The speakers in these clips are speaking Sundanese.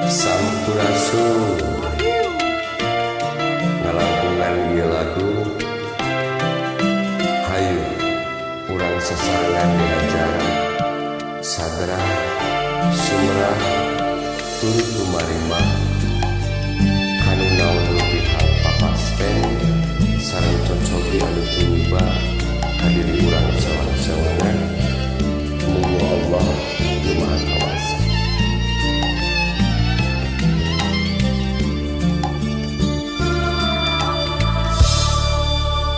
Sampurasun ngalangkungan ieu lagu hayu urang sasarengan diacara sadra sumrah turut lumarimah kanu naon leuwih hal papasten sareng cocogi anu tumiba ka diri urang sawana-sawana. Muga Allah nu Maha Kawasa.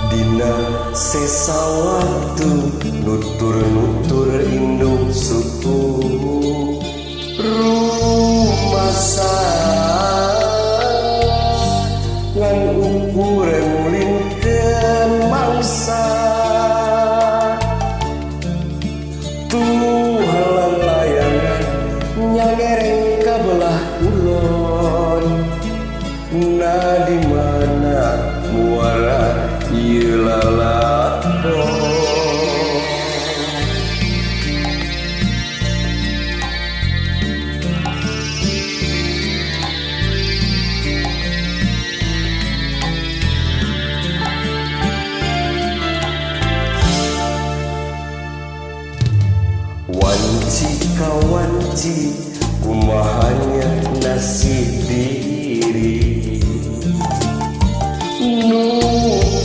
Dina sesawatu nutur-nutur indung suku rumasa ngan ukuran mulingkeun mangsa tuhalan layangan nyangereng kabelah kulon na di mana muara ieu lalakon. Wanci kawanci kumahanya nasib diri nu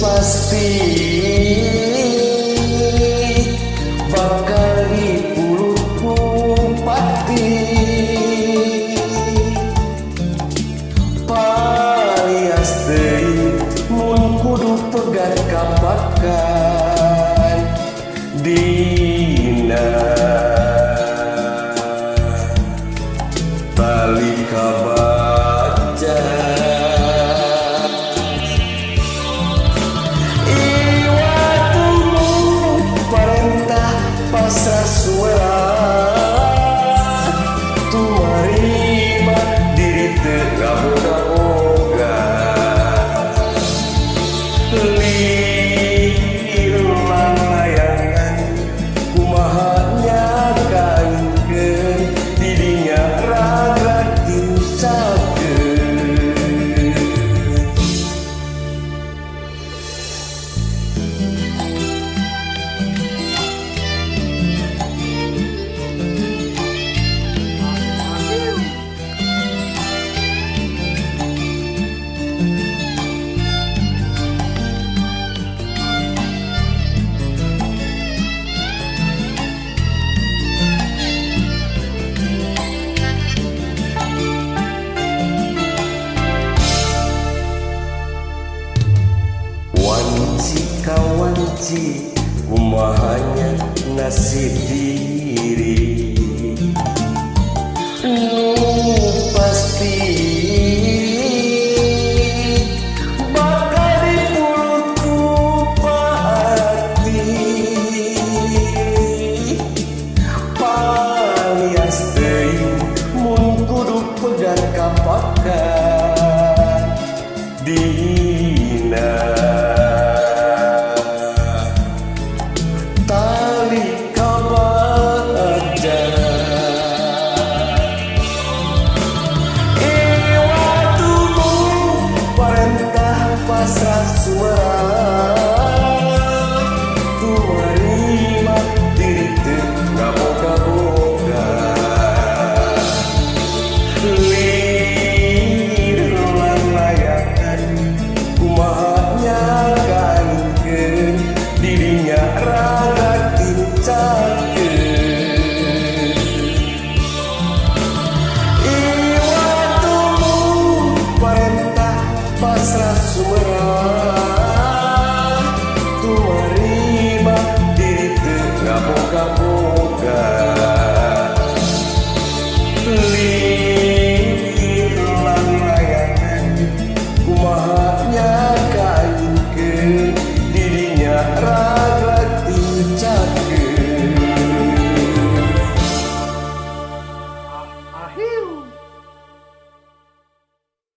pasti bakal dipuluh pati palias deui mun kudu pegat kapakan dina tali kabaca iwatu parentah pasrah suara tumarima diri teu kaboga-boga lilang layangan kumaha nyakaingkeun didinya ragrak tincakeun. Wanci kawanci kumahanya nasib diri nu pasti bakal dipuluh ku paati palias